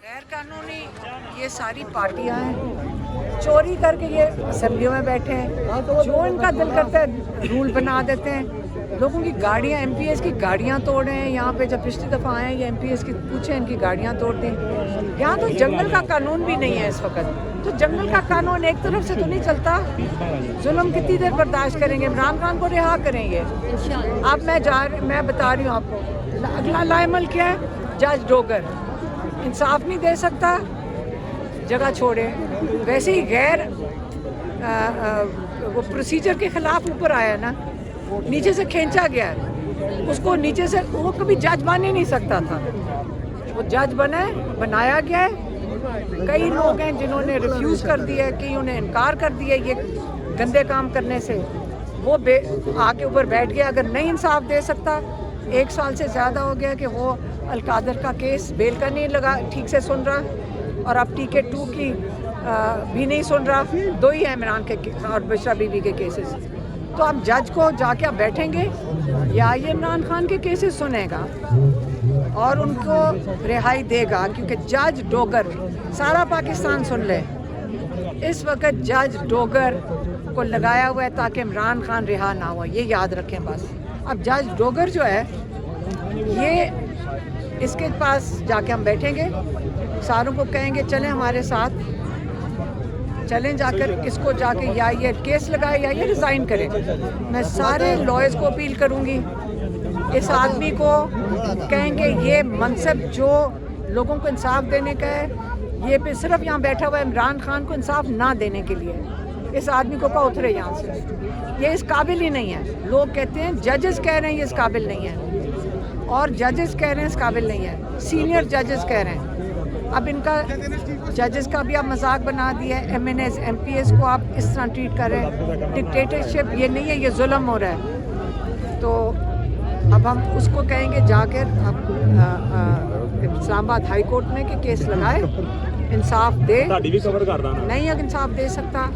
गैर कानूनी ये सारी पार्टियां हैं, चोरी करके ये असेंबलियों में बैठे हैं, जो इनका दिल करता है रूल बना देते हैं। लोगों की गाड़ियां, एमपीएस की गाड़ियां तोड़े हैं। यहाँ पे जब पिछली दफ़ा आए ये एमपीएस की पूछे इनकी गाड़ियां तोड़ दी। यहाँ तो जंगल का कानून भी नहीं है इस वक्त। तो जंगल का कानून एक तरफ से तो नहीं चलता। जुल्म कितनी देर बर्दाश्त करेंगे? इमरान खान को रिहा करेंगे। अब मैं बता रही हूँ आपको, अगला लाइमल क्या है? जज डोगर इंसाफ नहीं दे सकता, जगह छोड़े। वैसे ही गैर वो प्रोसीजर के खिलाफ ऊपर आया ना, नीचे से खींचा गया है उसको, नीचे से वो कभी जज बन ही नहीं सकता था, वो जज बनाया गया है। कई लोग हैं जिन्होंने रिफ्यूज़ कर दिया, कई उन्हें इनकार कर दिया ये गंदे काम करने से, वो आके ऊपर बैठ गया। अगर नहीं इंसाफ दे सकता, 1 साल से ज़्यादा हो गया कि वो अलकादर का केस बेल का नहीं लगा, ठीक से सुन रहा, और अब TK2 की भी नहीं सुन रहा। 2 ही है इमरान के और बशरा बीवी के केसेस। तो अब जज को जाके आप बैठेंगे या ये इमरान खान के केसेस सुनेगा और उनको रिहाई देगा, क्योंकि जज डोगर सारा पाकिस्तान सुन ले, इस वक्त जज डोगर को लगाया हुआ है ताकि इमरान खान रिहा ना हो। ये याद रखें बस। अब जज डोगर जो है, ये इसके पास जाके हम बैठेंगे, सारों को कहेंगे चलें हमारे साथ, चलें जाकर इसको जाके या ये केस लगाए या ये रिज़ाइन करे। मैं सारे लॉयर्स को अपील करूंगी, इस आदमी को कहेंगे ये मनसब जो लोगों को इंसाफ देने का है, ये पे सिर्फ यहाँ बैठा हुआ है इमरान खान को इंसाफ ना देने के लिए। इस आदमी को कहा उतरे यहाँ से, ये इस काबिल ही नहीं है। लोग कहते हैं, जजेस कह रहे हैं ये इस काबिल नहीं है, और जजेस कह रहे हैं इस काबिल नहीं है, सीनियर जजेस कह रहे हैं। अब इनका जजेस का भी आप मजाक बना दिया है। MNS MPS को आप इस तरह ट्रीट कर रहे हैं। डिक्टेटरशिप ये नहीं है, ये जुल्म हो रहा है। तो अब हम उसको कहेंगे जाकर अब इस्लामाबाद हाई कोर्ट में कि केस लगाए, इंसाफ दे। नहीं अगर इंसाफ दे सकता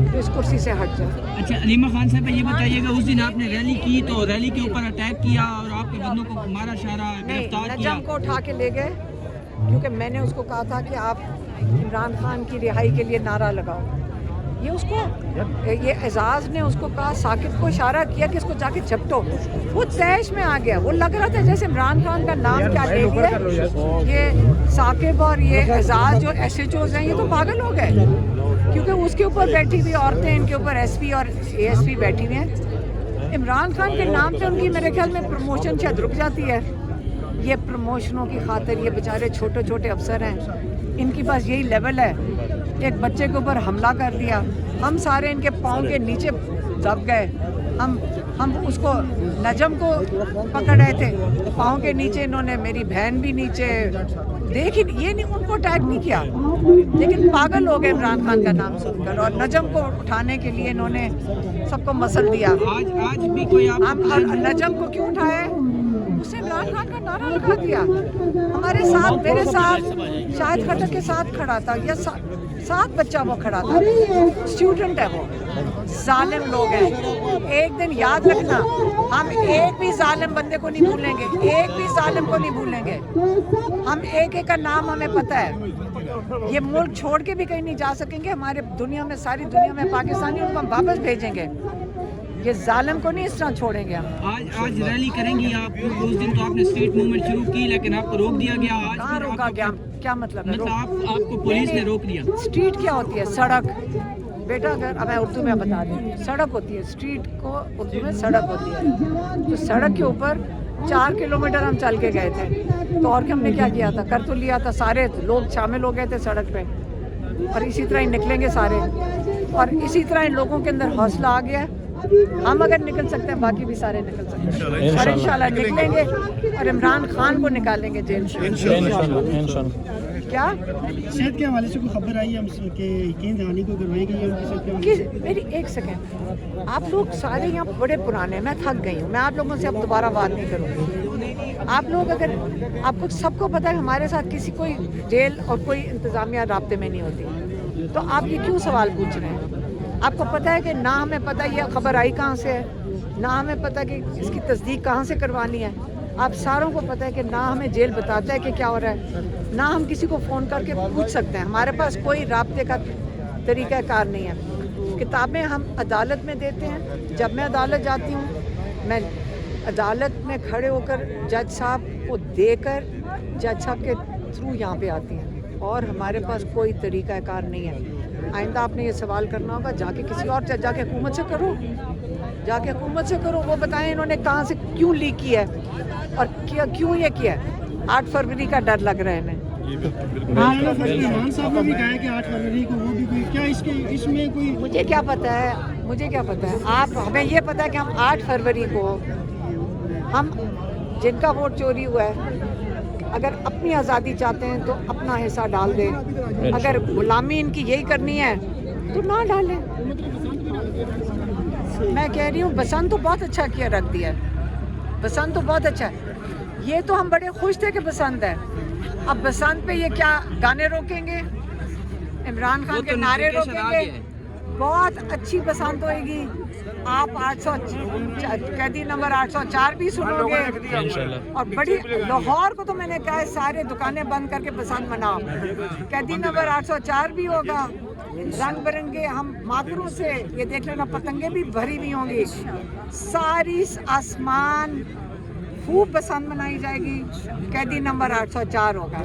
तो इस कुर्सी से हट जाए। अच्छा अलीमा खान साहब, ये बताइएगा, उस दिन आपने रैली की तो रैली के ऊपर अटैक किया और आपके बंदों को मारा शारा, गिरफ्तार किया। नजम को उठा के ले गए, क्योंकि मैंने उसको कहा था कि आप इमरान खान की रिहाई के लिए नारा लगाओ। ये एजाज ने उसको कहा, साकिब को इशारा किया कि इसको जाके झपटो। वो तैश में आ गया, वो लग रहा था जैसे इमरान खान का नाम क्या ले लिया। ये साकिब और ये एजाज जो SHOs हैं, ये तो पागल हो गए, क्योंकि उसके ऊपर बैठी हुई औरतें, इनके ऊपर SP और ASP बैठी हुई हैं। इमरान खान के नाम से उनकी मेरे ख्याल में प्रमोशन शायद रुक जाती है। ये प्रमोशनों की खातिर ये बेचारे छोटे छोटे अफसर हैं, इनकी पास यही लेवल है। एक बच्चे के ऊपर हमला कर दिया, हम सारे इनके पाँव के नीचे दब गए। हम उसको नजम को पकड़ रहे थे, पाँव के नीचे इन्होंने मेरी बहन भी नीचे देख ही ये नहीं, उनको अटैक नहीं किया, लेकिन पागल हो गए इमरान खान का नाम सुनकर, और नजम को उठाने के लिए इन्होंने सबको मसल दिया। आज भी कोई हम नजम को क्यों उठाए? उसने इमरान खान का नारा लगा दिया। हमारे साथ, मेरे साथ शाहिद खट्टर के साथ खड़ा था, या साथ बच्चा वो खड़ा था, स्टूडेंट है वो। जालिम लोग हैं, एक दिन याद रखना, हम एक भी जालिम बंदे को नहीं भूलेंगे, एक भी जालिम को नहीं भूलेंगे। हम एक का नाम हमें पता है। ये मुल्क छोड़ के भी कहीं नहीं जा सकेंगे। हमारे दुनिया में, सारी दुनिया में पाकिस्तानी, उनको हम वापस भेजेंगे। ये जालिम को नहीं इस तरह छोड़ेंगे हम। आज रैली करेंगी आप? उस दिन तो आपने स्ट्रीट मूवमेंट शुरू की, लेकिन आपको रोक दिया गया। आज कहाँ रोका गया? क्या मतलब है? आपको पुलिस ने रोक दिया। स्ट्रीट क्या होती है? सड़क बेटा, अगर अब मैं उर्दू में बता दूँ, सड़क होती है, स्ट्रीट को उर्दू में सड़क होती है। तो सड़क के ऊपर 4 किलोमीटर हम चल के गए थे, तो और हमने क्या किया था? कर तो लिया था, सारे लोग शामिल हो गए थे सड़क पे, और इसी तरह ही निकलेंगे सारे, और इसी तरह इन लोगों के अंदर हौसला आ गया। हम अगर निकल सकते हैं, बाकी भी सारे निकल सकते हैं, और इंशाल्लाह निकलेंगे और इमरान खान को निकालेंगे जेल से। क्या सेहत के हवाले से कोई खबर आई है कि यकीन को करवाई गई है उनकी सेहत के हवाले से? मेरी एक सेकेंड, आप लोग सारे यहाँ बड़े पुराने, मैं थक गई हूँ, मैं आप लोगों से अब दोबारा बात नहीं करूँगी। आप लोग, अगर आपको सबको पता है हमारे साथ किसी कोई जेल और कोई इंतज़ामिया राब्ते में नहीं होती, तो आप ये क्यों सवाल पूछ रहे हैं? आपको पता है कि ना हमें पता ये खबर आई कहाँ से है, ना हमें पता कि इसकी तस्दीक कहाँ से करवानी है। आप सारों को पता है कि ना हमें जेल बताता है कि क्या हो रहा है, ना हम किसी को फ़ोन करके पूछ सकते हैं, हमारे पास कोई राब्ते का तरीक़ा कार नहीं है। किताबें हम अदालत में देते हैं, जब मैं अदालत जाती हूँ मैं अदालत में खड़े होकर जज साहब को देकर जज साहब के थ्रू यहाँ पे आती हैं, और हमारे पास कोई तरीक़ा कार नहीं है। आइंदा आपने ये सवाल करना होगा जाके किसी और जाके हुकूमत से करो, जाके हुकूमत से करो, वो बताएं इन्होंने कहाँ से क्यों लीक किया है और क्यों ये किया है। 8 फरवरी का डर लग रहा है इन्हें। इमरान साहब ने भी कहा है कि 8 फरवरी को वो भी कोई क्या इसमें कोई मुझे क्या पता है, आप हमें ये पता है कि हम 8 फरवरी को हम जिनका वोट चोरी हुआ है अगर अपनी आज़ादी चाहते हैं तो अपना हिस्सा डाल दें, अगर गुलामी इनकी यही करनी है तो ना डालें। मैं कह रही हूँ बसंत तो बहुत अच्छा किया, रख दिया है, बसंत तो बहुत अच्छा है। ये तो हम बड़े खुश थे कि बसंत है, अब बसंत पे ये क्या गाने रोकेंगे, इमरान खान के नारे रोकेंगे, बहुत अच्छी बसंत होएगी। आप 800 कैदी नंबर 804 भी सुनोगे, और बड़ी लाहौर को तो मैंने कहा है सारे दुकानें बंद करके बसंत मनाओ। कैदी नंबर 804 भी होगा, रंग बिरंगे हम माकरों से ये देख लेना, पतंगे भी भरी हुई होंगी, सारी आसमान खूब बसंत मनाई जाएगी। कैदी नंबर 804 होगा।